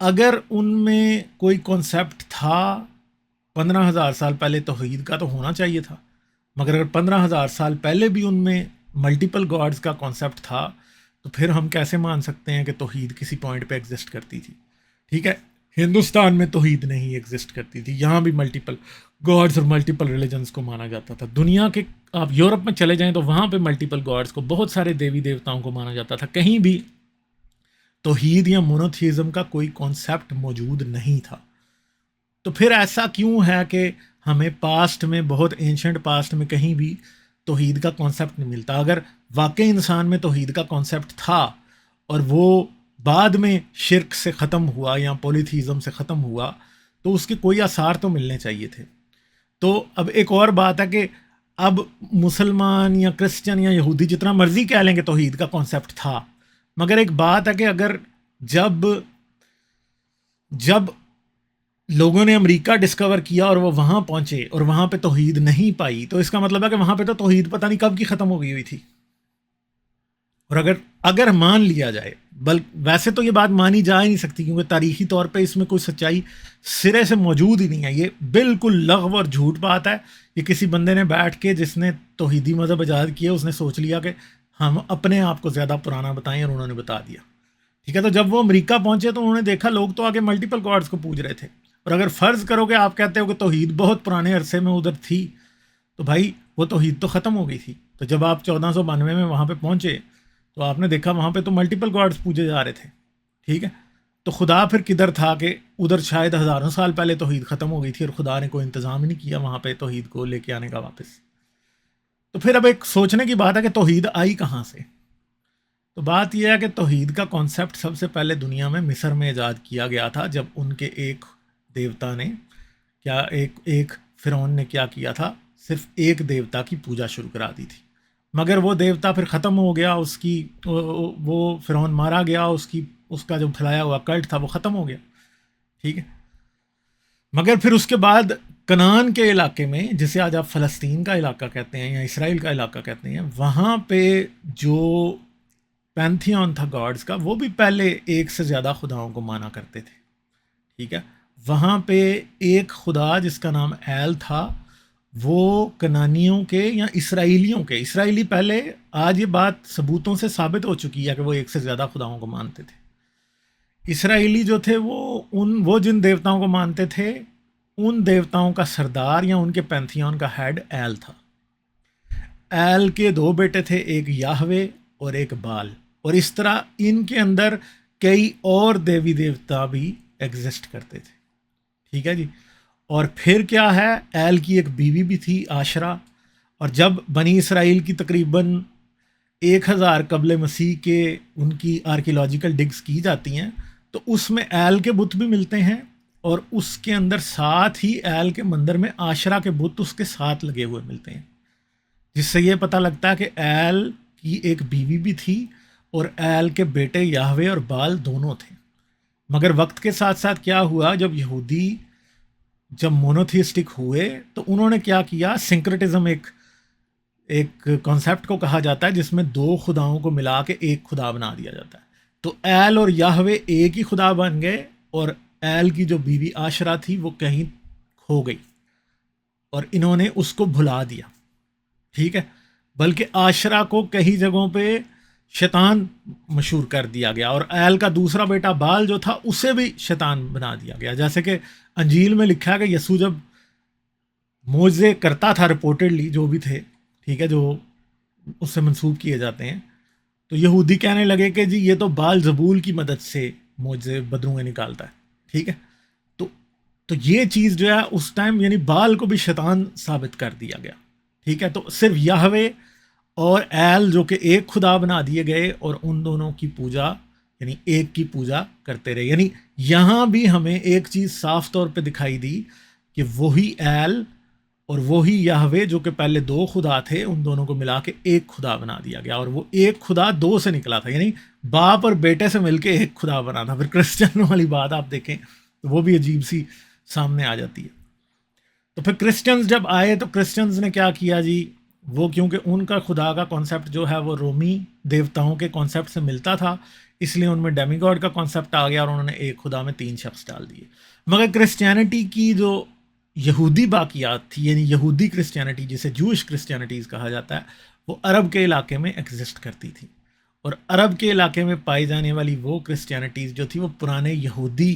اگر ان میں کوئی کانسیپٹ تھا 15,000 سال پہلے توحید کا تو ہونا چاہیے تھا، مگر اگر 15,000 سال پہلے بھی ان میں ملٹیپل گاڈز کا کانسیپٹ تھا تو پھر ہم کیسے مان سکتے ہیں کہ توحید کسی پوائنٹ پہ ایگزسٹ کرتی تھی؟ ٹھیک ہے، ہندوستان میں توحید نہیں ایگزسٹ کرتی تھی، یہاں بھی ملٹیپل گاڈز اور ملٹیپل ریلیجنس کو مانا جاتا تھا. دنیا کے آپ یورپ میں چلے جائیں تو وہاں پہ ملٹیپل گاڈز کو، بہت سارے دیوی دیوتاؤں کو مانا جاتا تھا. کہیں بھی توحید یا مونوتھیزم کا کوئی کانسیپٹ موجود نہیں تھا. تو پھر ایسا کیوں ہے کہ ہمیں پاسٹ میں، بہت اینشنٹ پاسٹ میں کہیں بھی توحید کا کانسیپٹ نہیں ملتا؟ اگر واقعی انسان میں توحید کا کانسیپٹ تھا اور وہ بعد میں شرک سے ختم ہوا یا پولیتھیزم سے ختم ہوا تو اس کے کوئی آثار تو ملنے چاہیے تھے. تو اب ایک اور بات ہے کہ اب مسلمان یا کرسچن یا یہودی جتنا مرضی کہہ لیں کہ توحید کا کانسیپٹ تھا، مگر ایک بات ہے کہ اگر جب لوگوں نے امریکہ ڈسکور کیا اور وہ وہاں پہنچے اور وہاں پہ توحید نہیں پائی تو اس کا مطلب ہے کہ وہاں پہ تو توحید پتہ نہیں کب کی ختم ہو گئی ہوئی تھی. اور اگر مان لیا جائے، ویسے تو یہ بات مانی جا ہی نہیں سکتی کیونکہ تاریخی طور پہ اس میں کوئی سچائی سرے سے موجود ہی نہیں ہے، یہ بالکل لغو اور جھوٹ بات ہے. یہ کسی بندے نے بیٹھ کے، جس نے توحیدی مذہب ایجاد کیا، اس نے سوچ لیا کہ ہم اپنے آپ کو زیادہ پرانا بتائیں اور انہوں نے بتا دیا. ٹھیک ہے، تو جب وہ امریکہ پہنچے تو انہوں نے دیکھا لوگ تو آگے ملٹیپل گاڈز کو پوج رہے تھے. اور اگر فرض کرو کہ آپ کہتے ہو کہ توحید بہت پرانے عرصے میں ادھر تھی تو بھائی وہ توحید تو ختم ہو گئی تھی. تو جب آپ 1492 میں وہاں پہ پہنچے تو آپ نے دیکھا وہاں پہ تو ملٹیپل گاڈز پوجے جا رہے تھے. ٹھیک ہے، تو خدا پھر کدھر تھا کہ ادھر شاید ہزاروں سال پہلے توحید ختم ہو گئی تھی اور خدا نے کوئی انتظام نہیں کیا وہاں پہ توحید کو لے کے آنے کا واپس. تو پھر اب ایک سوچنے کی بات ہے کہ توحید آئی کہاں سے؟ تو بات یہ ہے کہ توحید کا کانسیپٹ سب سے پہلے دنیا میں مصر میں ایجاد کیا گیا تھا، جب ان کے ایک دیوتا نے ایک فرعون نے کیا کیا تھا، صرف ایک دیوتا کی پوجا شروع کرا دی تھی. مگر وہ دیوتا پھر ختم ہو گیا، وہ فرعون مارا گیا، اس کا جو پھیلایا ہوا کلٹ تھا وہ ختم ہو گیا. ٹھیک ہے، مگر پھر اس کے بعد کنعان کے علاقے میں، جسے آج آپ فلسطین کا علاقہ کہتے ہیں یا اسرائیل کا علاقہ کہتے ہیں، وہاں پہ جو پینتھیون تھا گاڈز کا، وہ بھی پہلے ایک سے زیادہ خداؤں کو مانا کرتے تھے. ٹھیک ہے، وہاں پہ ایک خدا جس کا نام ایل تھا، وہ کنانیوں کے یا اسرائیلیوں کے، اسرائیلی پہلے، آج یہ بات ثبوتوں سے ثابت ہو چکی ہے کہ وہ ایک سے زیادہ خداؤں کو مانتے تھے. اسرائیلی جو تھے وہ جن دیوتاؤں کو مانتے تھے، ان دیوتاؤں کا سردار یا ان کے پینتھیون کا ہیڈ ایل تھا. ایل کے دو بیٹے تھے، ایک یاہوے اور ایک بال، اور اس طرح ان کے اندر کئی اور دیوی دیوتا بھی ایگزسٹ کرتے تھے. ٹھیک ہے جی. اور پھر کیا ہے، ایل کی ایک بیوی بھی تھی عاشرہ، اور جب بنی اسرائیل کی تقریباً 1000 قبل مسیح کے ان کی آرکیولوجیکل ڈگز کی جاتی ہیں تو اس میں ایل کے بت بھی ملتے ہیں، اور اس کے اندر ساتھ ہی ایل کے مندر میں عاشرہ کے بت اس کے ساتھ لگے ہوئے ملتے ہیں، جس سے یہ پتہ لگتا ہے کہ ایل کی ایک بیوی بھی تھی اور ایل کے بیٹے یاہوے اور بال دونوں تھے. مگر وقت کے ساتھ ساتھ کیا ہوا، جب یہودی جب مونوتھیسٹک ہوئے تو انہوں نے کیا کیا، سنکرٹزم ایک کانسیپٹ کو کہا جاتا ہے جس میں دو خداؤں کو ملا کے ایک خدا بنا دیا جاتا ہے. تو ایل اور یاہوے ایک ہی خدا بن گئے، اور ایل کی جو بیوی عاشرہ تھی وہ کہیں کھو گئی اور انہوں نے اس کو بھلا دیا. ٹھیک ہے، بلکہ عاشرہ کو کئی جگہوں پہ شیطان مشہور کر دیا گیا، اور ایل کا دوسرا بیٹا بال جو تھا اسے بھی شیطان بنا دیا گیا. جیسے کہ انجیل میں لکھا ہے کہ یسوع جب معجزے کرتا تھا، رپورٹڈلی جو بھی تھے، ٹھیک ہے، جو اس سے منسوب کیے جاتے ہیں، تو یہودی کہنے لگے کہ جی یہ تو بال زبول کی مدد سے معجزے بدروئیں نکالتا ہے. ٹھیک ہے، تو یہ چیز جو ہے اس ٹائم یعنی بال کو بھی شیطان ثابت کر دیا گیا. ٹھیک ہے، تو صرف یاہوے اور ایل جو کہ ایک خدا بنا دیے گئے، اور ان دونوں کی پوجا یعنی ایک کی پوجا کرتے رہے. یعنی یہاں بھی ہمیں ایک چیز صاف طور پہ دکھائی دی کہ وہی ایل اور وہی یاہوے جو کہ پہلے دو خدا تھے، ان دونوں کو ملا کے ایک خدا بنا دیا گیا، اور وہ ایک خدا دو سے نکلا تھا، یعنی باپ اور بیٹے سے مل کے ایک خدا بنا تھا. پھر کرسچن والی بات آپ دیکھیں تو وہ بھی عجیب سی سامنے آ جاتی ہے. تو پھر کرسچنز جب آئے تو کرسچنز نے کیا کیا جی، وہ کیونکہ ان کا خدا کا کانسیپٹ جو ہے وہ رومی دیوتاؤں کے کانسیپٹ سے ملتا تھا، اس لیے ان میں ڈیمی گاڈ کا کانسیپٹ آ گیا اور انہوں نے ایک خدا میں 3 شخص ڈال دیے. مگر کرسچینٹی کی جو یہودی باقیات تھی، یعنی یہودی کرسچینٹی جسے جوش کرسچینٹیز کہا جاتا ہے، وہ عرب کے علاقے میں ایگزسٹ کرتی تھی. اور عرب کے علاقے میں پائی جانے والی وہ کرسچینٹیز جو تھی وہ پرانے یہودی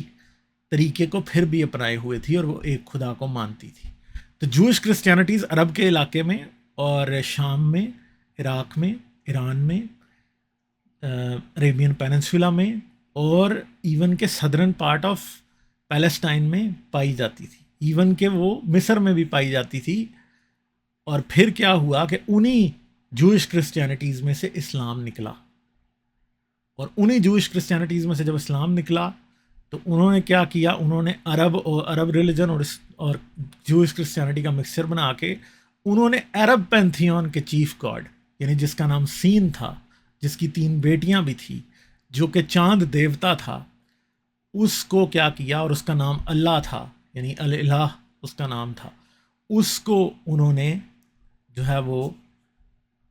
طریقے کو پھر بھی اپنائے ہوئے تھی اور وہ ایک خدا کو مانتی تھی. تو جوش کرسچینٹیز عرب کے علاقے میں اور شام میں، عراق میں، ایران میں، عریبین پیننسولا میں اور ایون کے صدرن پارٹ آف پیلسٹائن میں پائی جاتی تھی. ایون کہ وہ مصر میں بھی پائی جاتی تھی. اور پھر کیا ہوا کہ انہی جوش کرسچینٹیز میں سے اسلام نکلا، اور انہی جوش کرسچینٹیز میں سے جب اسلام نکلا تو انہوں نے کیا کیا، انہوں نے عرب ریلیجن اور جوش کرسچینٹی کا مکسچر بنا کے انہوں نے عرب پینتھیون کے چیف گاڈ، یعنی جس کا نام سین تھا، جس کی 3 بیٹیاں بھی تھی، جو کہ چاند دیوتا تھا، اس کو کیا کیا، اور اس کا نام اللہ تھا، یعنی الہ اس کا نام تھا، اس کو انہوں نے جو ہے وہ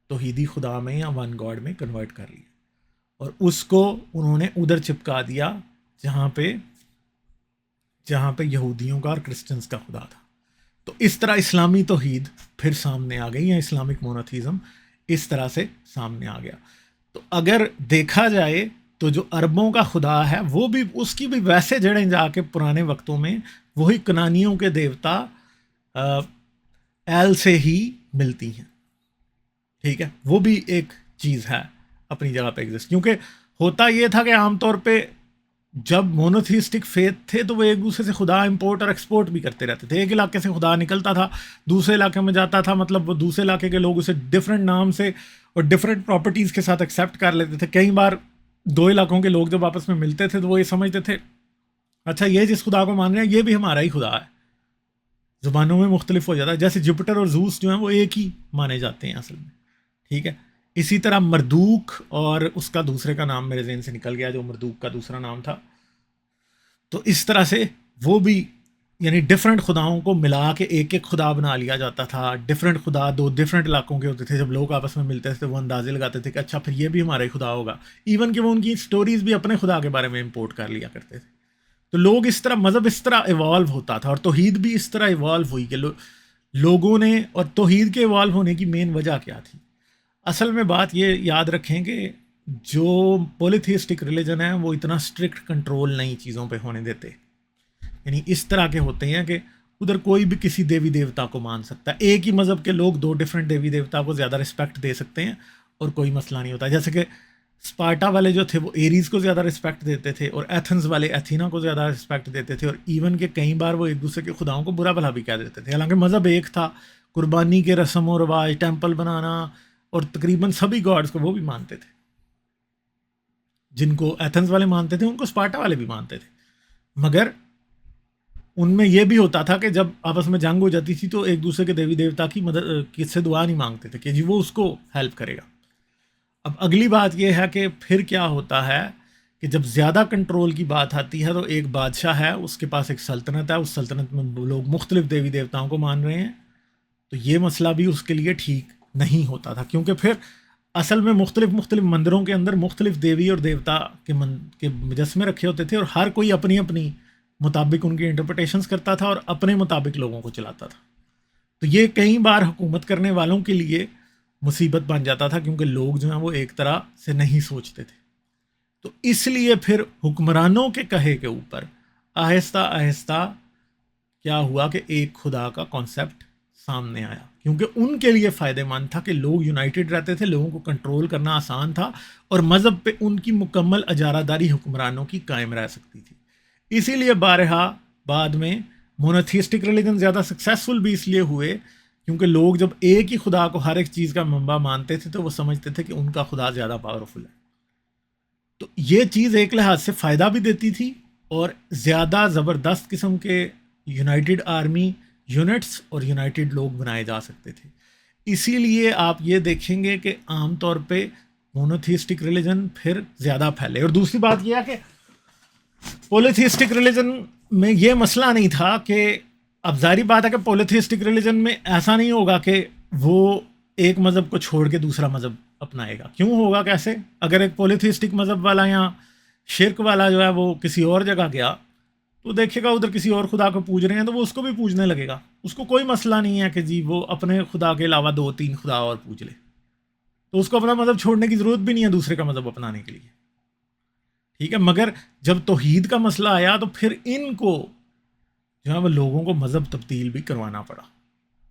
توحیدی خدا میں یا ون گاڈ میں کنورٹ کر لیا، اور اس کو انہوں نے ادھر چپکا دیا جہاں پہ یہودیوں کا اور کرسچنز کا خدا تھا. تو اس طرح اسلامی توحید پھر سامنے آ گئی، یا اسلامک مونوتھیزم اس طرح سے سامنے آ گیا. تو اگر دیکھا جائے تو جو عربوں کا خدا ہے وہ بھی، اس کی بھی ویسے جڑیں جا کے پرانے وقتوں میں وہی کنانیوں کے دیوتا ایل سے ہی ملتی ہیں. ٹھیک ہے، وہ بھی ایک چیز ہے اپنی جگہ پہ ایگزسٹ. کیونکہ ہوتا یہ تھا کہ عام طور پہ جب مونوتھیسٹک فیتھ تھے تو وہ ایک دوسرے سے خدا امپورٹ اور ایکسپورٹ بھی کرتے رہتے تھے. ایک علاقے سے خدا نکلتا تھا، دوسرے علاقے میں جاتا تھا، مطلب وہ دوسرے علاقے کے لوگ اسے ڈفرینٹ نام سے اور ڈفرینٹ پراپرٹیز کے ساتھ ایکسیپٹ کر لیتے تھے. کئی بار 2 علاقوں کے لوگ جب آپس میں ملتے تھے تو وہ یہ سمجھتے تھے اچھا یہ جس خدا کو مان رہے ہیں یہ بھی ہمارا ہی خدا ہے. زبانوں میں مختلف ہو جاتا ہے، جیسے جپٹر اور زوس جو ہیں وہ ایک ہی مانے جاتے ہیں اصل میں. ٹھیک ہے، اسی طرح مردوک، اور اس کا دوسرے کا نام میرے ذہن سے نکل گیا جو مردوک کا دوسرا نام تھا. تو اس طرح سے وہ بھی، یعنی ڈفرینٹ خداؤں کو ملا کے ایک ایک خدا بنا لیا جاتا تھا. ڈفرینٹ خدا 2 ڈفرینٹ علاقوں کے ہوتے تھے. جب لوگ آپس میں ملتے تھے وہ اندازے لگاتے تھے کہ اچھا پھر یہ بھی ہمارا ہی خدا ہوگا. ایون کہ وہ ان کی سٹوریز بھی اپنے خدا کے بارے میں امپورٹ کر لیا کرتے تھے. تو لوگ اس طرح، مذہب اس طرح ایوالو ہوتا تھا، اور توحید بھی اس طرح ایوالو ہوئی کہ لوگوں نے، اور توحید کے ایوالو ہونے کی مین وجہ کیا تھی؟ اصل میں بات یہ یاد رکھیں کہ جو پولیتھیسٹک ریلیجن ہے وہ اتنا اسٹرکٹ کنٹرول نہیں چیزوں پہ ہونے دیتے. یعنی اس طرح کے ہوتے ہیں کہ ادھر کوئی بھی کسی دیوی دیوتا کو مان سکتا ہے. ایک ہی مذہب کے لوگ 2 ڈفرینٹ دیوی دیوتا کو زیادہ رسپیکٹ دے سکتے ہیں اور کوئی مسئلہ نہیں ہوتا. جیسے کہ اسپارٹا والے جو تھے وہ ایریز کو زیادہ رسپیکٹ دیتے تھے، اور ایتھنز والے ایتھینا کو زیادہ رسپیکٹ دیتے تھے، اور ایون کہ کئی بار وہ ایک دوسرے کے خداؤں کو برا بھلا بھی کہہ دیتے تھے. حالانکہ مذہب ایک تھا، قربانی کے رسم و رواج، ٹیمپل بنانا، اور تقریباً سبھی گاڈس کو وہ بھی مانتے تھے. جن کو ایتھنز والے مانتے تھے ان کو اسپارٹا والے بھی مانتے تھے. مگر ان میں یہ بھی ہوتا تھا کہ جب آپس میں جنگ ہو جاتی تھی تو ایک دوسرے کے دیوی دیوتا کی مدد کس سے دعا نہیں مانگتے تھے کہ جی وہ اس کو ہیلپ کرے گا. اب اگلی بات یہ ہے کہ پھر کیا ہوتا ہے کہ جب زیادہ کنٹرول کی بات آتی ہے تو ایک بادشاہ ہے، اس کے پاس ایک سلطنت ہے، اس سلطنت میں لوگ مختلف دیوی دیوتاؤں کو مان رہے ہیں. تو یہ مسئلہ بھی اس کے لیے ٹھیک نہیں ہوتا تھا، کیونکہ پھر اصل میں مختلف مندروں کے اندر مختلف دیوی اور دیوتا کے مجسمے رکھے ہوتے تھے، اور ہر کوئی اپنی اپنی مطابق ان کی انٹرپریٹیشنز کرتا تھا اور اپنے مطابق لوگوں کو چلاتا تھا. تو یہ کئی بار حکومت کرنے والوں کے لیے مصیبت بن جاتا تھا، کیونکہ لوگ جو ہیں وہ ایک طرح سے نہیں سوچتے تھے. تو اس لیے پھر حکمرانوں کے کہے کے اوپر آہستہ آہستہ کیا ہوا کہ ایک خدا کا کانسیپٹ سامنے آیا، کیونکہ ان کے لیے فائدہ مند تھا کہ لوگ یونائٹڈ رہتے تھے، لوگوں کو کنٹرول کرنا آسان تھا، اور مذہب پہ ان کی مکمل اجارہ داری حکمرانوں کی قائم رہ سکتی تھی. اسی لیے بارہا بعد میں مونوتھیسٹک ریلیجن زیادہ سکسیسفل بھی اس لیے ہوئے، کیونکہ لوگ جب ایک ہی خدا کو ہر ایک چیز کا منبع مانتے تھے تو وہ سمجھتے تھے کہ ان کا خدا زیادہ پاورفل ہے. تو یہ چیز ایک لحاظ سے فائدہ بھی دیتی تھی، اور زیادہ زبردست قسم کے یونائٹڈ آرمی یونٹس اور یونائٹڈ لوگ بنائے جا سکتے تھے. اسی لیے آپ یہ دیکھیں گے کہ عام طور پہ مونوتھیسٹک ریلیجن پھر زیادہ پھیلے. اور دوسری بات یہ ہے کہ پولیتھیسٹک ریلیجن میں یہ مسئلہ نہیں تھا کہ، اب ظاہری بات ہے کہ پولیتھیسٹک ریلیجن میں ایسا نہیں ہوگا کہ وہ ایک مذہب کو چھوڑ کے دوسرا مذہب اپنائے گا. کیوں ہوگا؟ کیسے؟ اگر ایک پولیتھیسٹک مذہب والا یا شرک والا جو ہے وہ کسی اور جگہ گیا تو دیکھے گا ادھر کسی اور خدا کو پوج رہے ہیں تو وہ اس کو بھی پوجنے لگے گا. اس کو کوئی مسئلہ نہیں ہے کہ جی وہ اپنے خدا کے علاوہ 2-3 خدا اور پوج لے. تو اس کو اپنا مذہب چھوڑنے کی ضرورت بھی نہیں ہے دوسرے کا مذہب اپنانے کے لیے. ٹھیک ہے. مگر جب توحید کا مسئلہ آیا تو پھر ان کو جو ہے وہ لوگوں کو مذہب تبدیل بھی کروانا پڑا.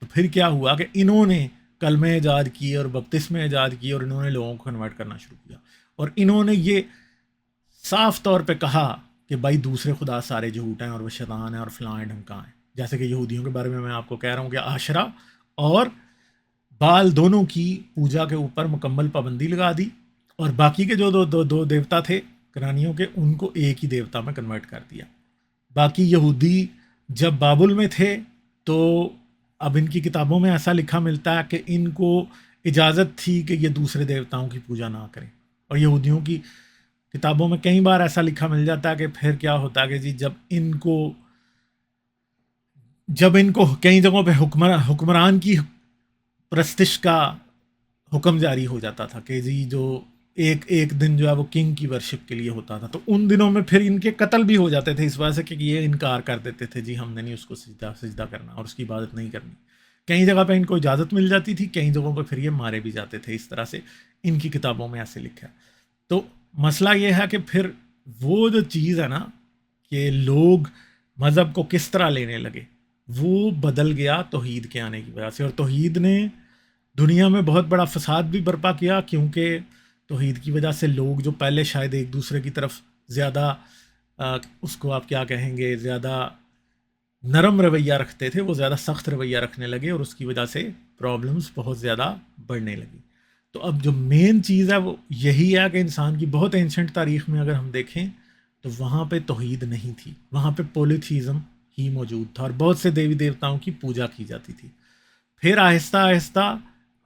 تو پھر کیا ہوا کہ انہوں نے کلمہ ایجاد کیے اور بپتسمے ایجاد کیے اور انہوں نے لوگوں کو کنورٹ کرنا شروع کیا. اور انہوں نے یہ صاف طور پہ کہا کہ بھائی دوسرے خدا سارے جھوٹ ہیں اور وہ شیطان ہیں اور فلاں ہیں ڈھمکاں ہیں. جیسے کہ یہودیوں کے بارے میں آپ کو کہہ رہا ہوں کہ عاشرہ اور بال دونوں کی پوجا کے اوپر مکمل پابندی لگا دی اور باقی کے جو دو دیوتا تھے کرانیوں کے ان کو ایک ہی دیوتا میں کنورٹ کر دیا. باقی یہودی جب بابل میں تھے تو اب ان کی کتابوں میں ایسا لکھا ملتا ہے کہ ان کو اجازت تھی کہ یہ دوسرے دیوتاؤں کی پوجا نہ کریں. اور یہودیوں کی کتابوں میں کئی بار ایسا لکھا مل جاتا ہے کہ پھر کیا ہوتا ہے کہ جی جب ان کو کئی جگہوں پہ حکمران کی پرستش کا حکم جاری ہو جاتا تھا کہ جی جو ایک دن جو ہے وہ کنگ کی ورشپ کے لیے ہوتا تھا تو ان دنوں میں پھر ان کے قتل بھی ہو جاتے تھے اس وجہ سے کہ یہ انکار کر دیتے تھے جی ہم نے نہیں اس کو سجدہ کرنا اور اس کی عبادت نہیں کرنی. کئی جگہ پہ ان کو اجازت مل جاتی تھی, کئی جگہوں پہ پھر یہ مارے بھی جاتے تھے. اس طرح سے ان کی کتابوں میں ایسے لکھا ہے. تو مسئلہ یہ ہے کہ پھر وہ جو چیز ہے نا کہ لوگ مذہب کو کس طرح لینے لگے وہ بدل گیا توحید کے آنے کی وجہ سے. اور توحید نے دنیا میں بہت بڑا فساد بھی برپا کیا کیونکہ توحید کی وجہ سے لوگ جو پہلے شاید ایک دوسرے کی طرف زیادہ اس کو آپ کیا کہیں گے زیادہ نرم رویہ رکھتے تھے وہ زیادہ سخت رویہ رکھنے لگے اور اس کی وجہ سے پرابلمس بہت زیادہ بڑھنے لگی. تو اب جو مین چیز ہے وہ یہی ہے کہ انسان کی بہت اینشنٹ تاریخ میں اگر ہم دیکھیں تو وہاں پہ توحید نہیں تھی, وہاں پہ پولیتھیزم ہی موجود تھا اور بہت سے دیوی دیوتاؤں کی پوجا کی جاتی تھی. پھر آہستہ آہستہ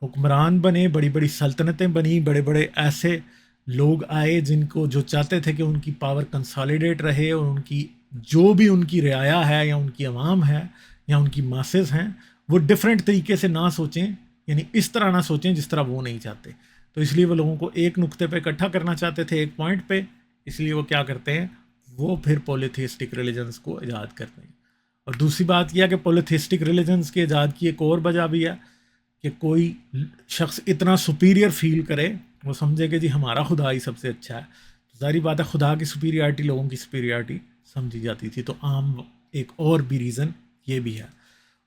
حکمران بنے, بڑی بڑی سلطنتیں بنی, بڑے بڑے ایسے لوگ آئے جن کو جو چاہتے تھے کہ ان کی پاور کنسالیڈیٹ رہے اور ان کی جو بھی ان کی رعایا ہے یا ان کی عوام ہے یا ان کی ماسز ہیں وہ ڈفرینٹ طریقے سے نہ سوچیں, یعنی اس طرح نہ سوچیں جس طرح وہ نہیں چاہتے. تو اس لیے وہ لوگوں کو ایک نقطے پہ اکٹھا کرنا چاہتے تھے, ایک پوائنٹ پہ. اس لیے وہ کیا کرتے ہیں, وہ پھر پولیتھیسٹک ریلیجنس کو ایجاد کرتے ہیں. اور دوسری بات یہ ہے کہ پولیتھیسٹک ریلیجنس کے ایجاد کی ایک اور وجہ بھی ہے کہ کوئی شخص اتنا سپیریئر فیل کرے, وہ سمجھے کہ جی ہمارا خدا ہی سب سے اچھا ہے. ظاہری بات ہے خدا کی سپیریارٹی لوگوں کی سپیریارٹی سمجھی جاتی تھی. تو عام ایک اور بھی ریزن یہ بھی ہے.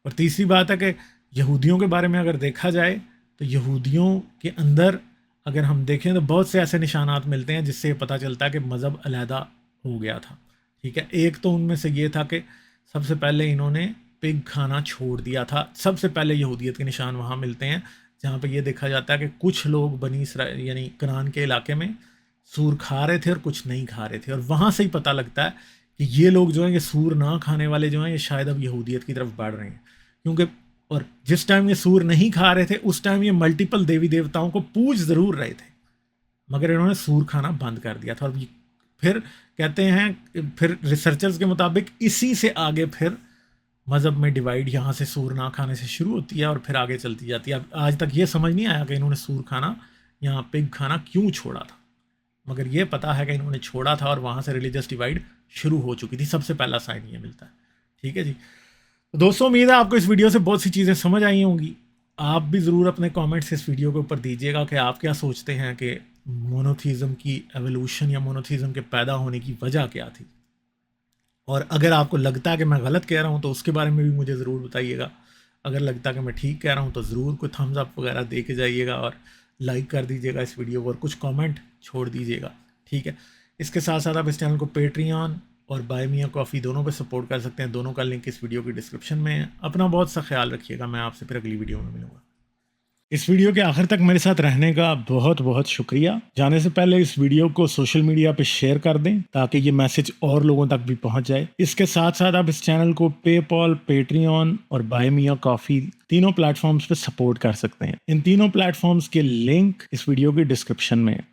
اور تیسری بات ہے کہ یہودیوں کے بارے میں اگر دیکھا جائے تو یہودیوں کے اندر اگر ہم دیکھیں تو بہت سے ایسے نشانات ملتے ہیں جس سے یہ پتہ چلتا ہے کہ مذہب علیحدہ ہو گیا تھا. ٹھیک ہے. ایک تو ان میں سے یہ تھا کہ سب سے پہلے انہوں نے پگ کھانا چھوڑ دیا تھا. سب سے پہلے یہودیت کے نشان وہاں ملتے ہیں جہاں پہ یہ دیکھا جاتا ہے کہ کچھ لوگ بنی اسرائیل یعنی کنعان کے علاقے میں سور کھا رہے تھے اور کچھ نہیں کھا رہے تھے. اور وہاں سے ہی پتہ لگتا ہے کہ یہ لوگ جو ہیں یہ سور نہ کھانے والے جو ہیں یہ شاید اب یہودیت کی طرف بڑھ رہے ہیں. کیونکہ اور جس ٹائم یہ سور نہیں کھا رہے تھے اس ٹائم یہ ملٹیپل دیوی دیوتاؤں کو پوج ضرور رہے تھے مگر انہوں نے سور کھانا بند کر دیا تھا. اور پھر کہتے ہیں پھر ریسرچرز کے مطابق اسی سے آگے پھر مذہب میں ڈیوائیڈ یہاں سے سور نہ کھانے سے شروع ہوتی ہے اور پھر آگے چلتی جاتی ہے. اب آج تک یہ سمجھ نہیں آیا کہ انہوں نے سور کھانا یہاں پگ کھانا کیوں چھوڑا تھا, مگر یہ پتہ ہے کہ انہوں نے چھوڑا تھا اور وہاں سے ریلیجس ڈیوائیڈ شروع ہو چکی تھی. سب سے پہلا سائن یہ ملتا ہے. ٹھیک ہے جی. دوستوں امید ہے آپ کو اس ویڈیو سے بہت سی چیزیں سمجھ آئی ہوں گی. آپ بھی ضرور اپنے کامنٹس اس ویڈیو کے اوپر دیجیے گا کہ آپ کیا سوچتے ہیں کہ مونوتھیزم کی ایولیوشن یا مونوتھیزم کے پیدا ہونے کی وجہ کیا تھی. اور اگر آپ کو لگتا ہے کہ میں غلط کہہ رہا ہوں تو اس کے بارے میں بھی مجھے ضرور بتائیے گا. اگر لگتا ہے کہ میں ٹھیک کہہ رہا ہوں تو ضرور کوئی تھمز اپ وغیرہ دے کے جائیے گا اور لائک کر دیجیے گا اس ویڈیو کو اور کچھ کامنٹ چھوڑ دیجیے گا. ٹھیک ہے. اس کے ساتھ ساتھ آپ اس چینل کو پیٹریون اور بائی میاں کافی دونوں پہ سپورٹ کر سکتے ہیں. دونوں کا لنک اس ویڈیو کی ڈسکرپشن میں ہے. اپنا بہت سا خیال رکھیے گا. میں آپ سے پھر اگلی ویڈیو میں ملوں گا. اس ویڈیو کے آخر تک میرے ساتھ رہنے کا بہت بہت شکریہ. جانے سے پہلے اس ویڈیو کو سوشل میڈیا پہ شیئر کر دیں تاکہ یہ میسج اور لوگوں تک بھی پہنچ جائے. اس کے ساتھ ساتھ آپ اس چینل کو پے پال, پیٹریون اور بائی میاں کافی تینوں پلیٹ فارمز پہ سپورٹ کر سکتے ہیں. ان تینوں پلیٹ فارمز کے لنک اس ویڈیو کی ڈسکرپشن میں ہے.